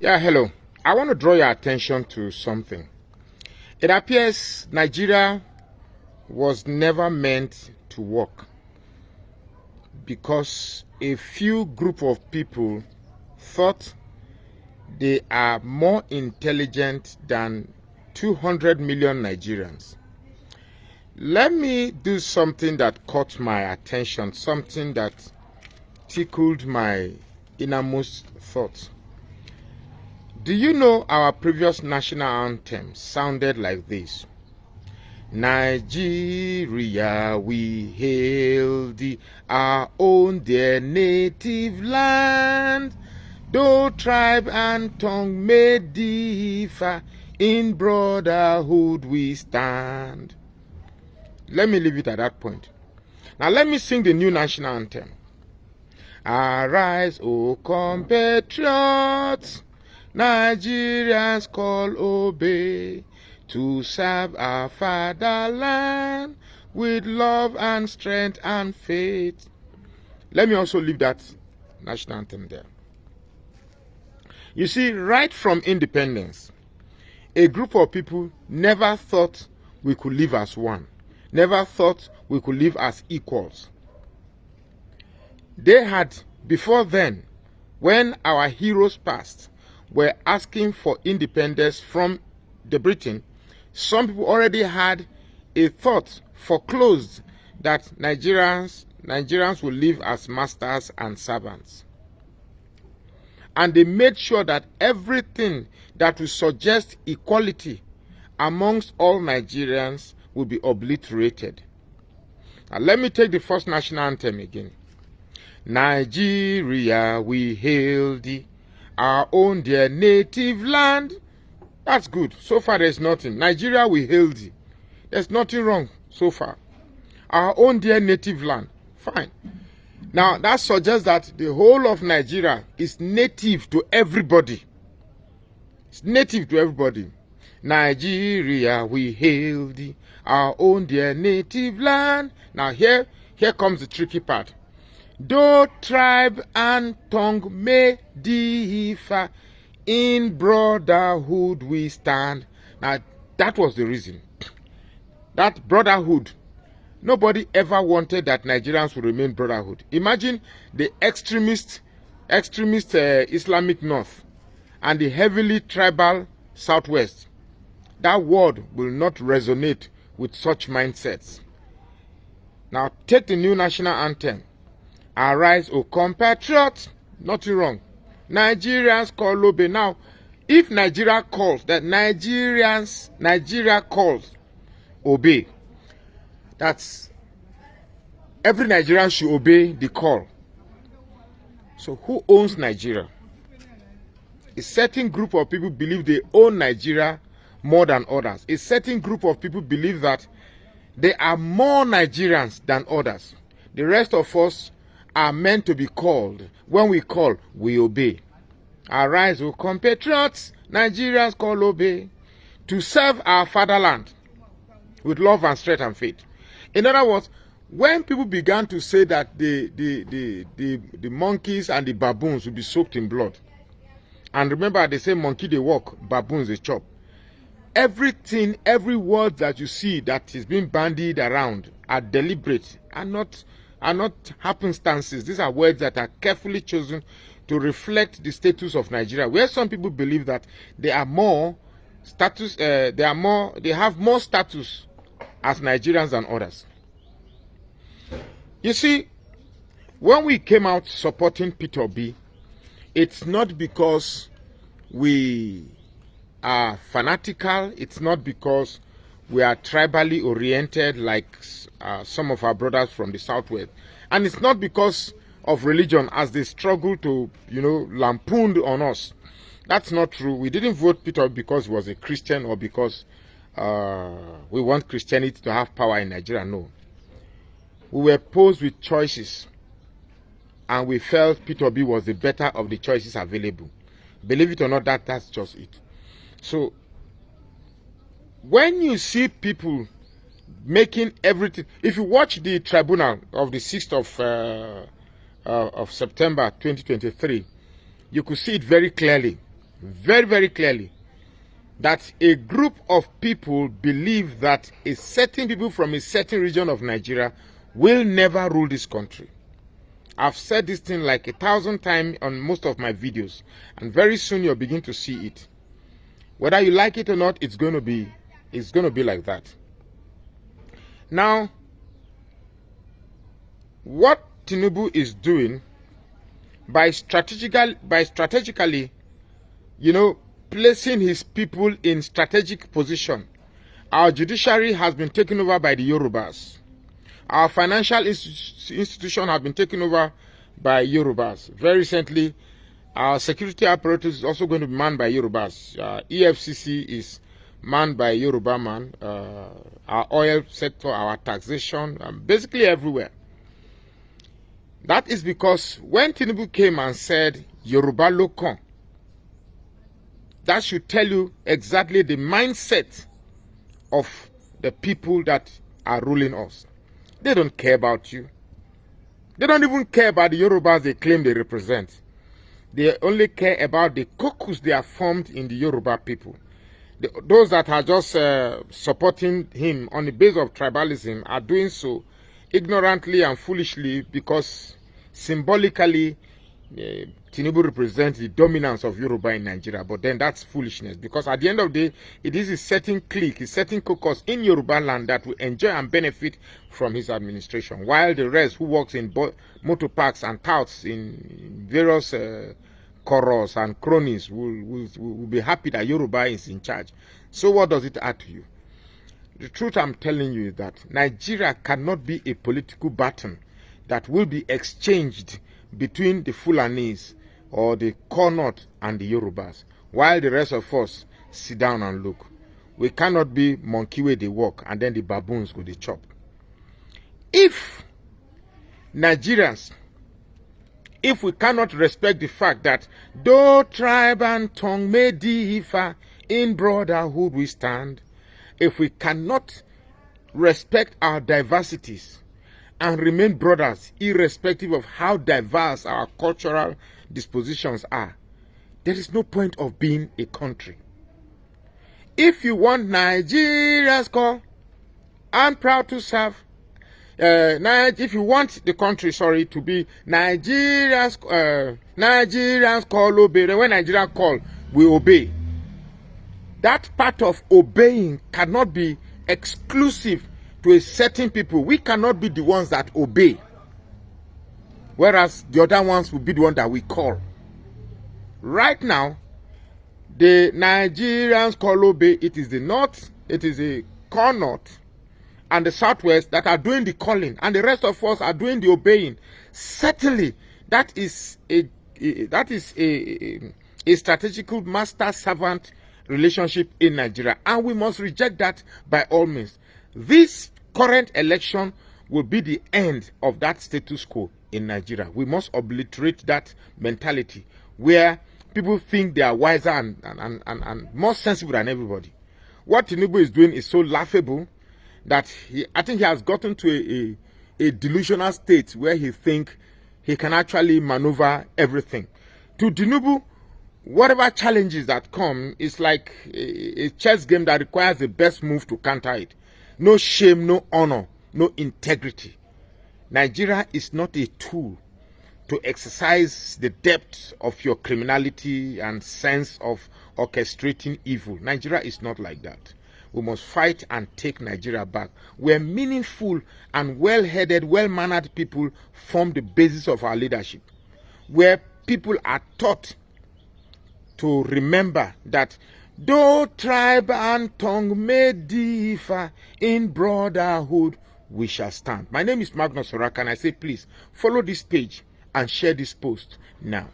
Yeah, hello. I want to draw your attention to something. It appears Nigeria was never meant to work because a few group of people thought they are more intelligent than 200 million Nigerians. Let me do something that caught my attention, something that tickled my innermost thoughts. Do you know our previous national anthem sounded like this? Nigeria, we hail thee, our own dear native land. Though tribe and tongue may differ, in brotherhood we stand. Let me leave it at that point. Now let me sing the new national anthem. Arise, O compatriots, Nigerians call obey, to serve our fatherland with love and strength and faith. Let me also leave that national anthem there. You see, right from independence, a group of people never thought we could live as one, never thought we could live as equals. They had, before then, when our heroes passed, were asking for independence from the Britain, some people already had a thought foreclosed that Nigerians will live as masters and servants. And they made sure that everything that would suggest equality amongst all Nigerians would be obliterated. Now let me take the first national anthem again. Nigeria, we hail thee, our own dear native land. That's good. So far there's nothing. Nigeria, we hail thee. There's nothing wrong so far. Our own dear native land. Fine. Now that suggests that the whole of Nigeria is native to everybody. It's native to everybody. Nigeria, we hail thee, our own dear native land. Now here comes the tricky part. Though tribe and tongue may differ, in brotherhood we stand. Now, that was the reason. That brotherhood. Nobody ever wanted that Nigerians would remain brotherhood. Imagine the extremist Islamic North and the heavily tribal Southwest. That word will not resonate with such mindsets. Now, take the new national anthem. Arise, O compatriots. Nothing wrong. Nigerians call obey. Now, if Nigeria calls, that Nigeria calls obey. That's every Nigerian should obey the call. So who owns Nigeria? A certain group of people believe they own Nigeria more than others. A certain group of people believe that there are more Nigerians than others. The rest of us are meant to be called. When we call, we obey. Arise, O compatriots, Nigerians call obey, to serve our fatherland with love and strength and faith. In other words, when people began to say that the monkeys and the baboons will be soaked in blood, and remember they say monkey they walk, baboons they chop. Everything, every word that you see that is being bandied around are deliberate, are not happenstances. These are words that are carefully chosen to reflect the status of Nigeria, where some people believe that they are more status, they have more status as Nigerians than others. You see, when we came out supporting Peter Obi, it's not because we are fanatical, it's not because we are tribally oriented like some of our brothers from the Southwest. And it's not because of religion as they struggle to, lampoon on us. That's not true. We didn't vote Peter because he was a Christian or because we want Christianity to have power in Nigeria. No. We were posed with choices and we felt Peter Obi was the better of the choices available. Believe it or not, that's just it. So, when you see people making everything, if you watch the tribunal of the 6th of September 2023, you could see it very clearly very, very clearly that a group of people believe that a certain people from a certain region of Nigeria will never rule this country. I've said this thing like 1,000 times on most of my videos, and very soon you'll begin to see it. Whether you like it or not, it's going to be like that. Now, what Tinubu is doing by strategically, placing his people in strategic position. Our judiciary has been taken over by the Yorubas. Our financial institution have been taken over by Yorubas. Very recently, our security apparatus is also going to be manned by Yorubas. EFCC is manned by Yoruba man. Our oil sector, our taxation, basically everywhere. That is because when Tinubu came and said Yoruba Lokon, that should tell you exactly the mindset of the people that are ruling us. They don't care about you. They don't even care about the Yorubas they claim they represent. They only care about the caucus they have formed in the Yoruba people. Those that are just supporting him on the basis of tribalism are doing so ignorantly and foolishly, because symbolically Tinubu represents the dominance of Yoruba in Nigeria. But then that's foolishness, because at the end of the day, it is a certain clique, a certain caucus in Yoruba land that will enjoy and benefit from his administration, while the rest who works in motor parks and touts in various corals and cronies will be happy that Yoruba is in charge. So what does it add to you? The truth I'm telling you is that Nigeria cannot be a political baton that will be exchanged between the Fulanis or the Connaught and the Yorubas, while the rest of us sit down and look. We cannot be monkey where they walk and then the baboons go they chop. If Nigerians, if we cannot respect the fact that though tribe and tongue may differ, in brotherhood we stand, if we cannot respect our diversities and remain brothers irrespective of how diverse our cultural dispositions are, there is no point of being a country. If you want Nigeria's call, I'm proud to serve. If you want the country, to be Nigeria's call, obey. When Nigeria call, we obey. That part of obeying cannot be exclusive to a certain people. We cannot be the ones that obey, whereas the other ones will be the one that we call. Right now, the Nigerians call obey. It is the north, it is the Connaught and the southwest that are doing the calling, and the rest of us are doing the obeying. Certainly, that is a strategical master-servant relationship in Nigeria, and we must reject that by all means. This current election will be the end of that status quo in Nigeria. We must obliterate that mentality where people think they are wiser and more sensible than everybody. What Tinubu is doing is so laughable that I think he has gotten to a delusional state where he thinks he can actually maneuver everything. To Tinubu, whatever challenges that come is like a chess game that requires the best move to counter it. No shame, no honor, no integrity. Nigeria is not a tool to exercise the depth of your criminality and sense of orchestrating evil. Nigeria is not like that. We must fight and take Nigeria back, where meaningful and well-headed, well-mannered people form the basis of our leadership, where people are taught to remember that though tribe and tongue may differ, in brotherhood we shall stand. My name is Magnus Oraka, and I say please follow this page and share this post now.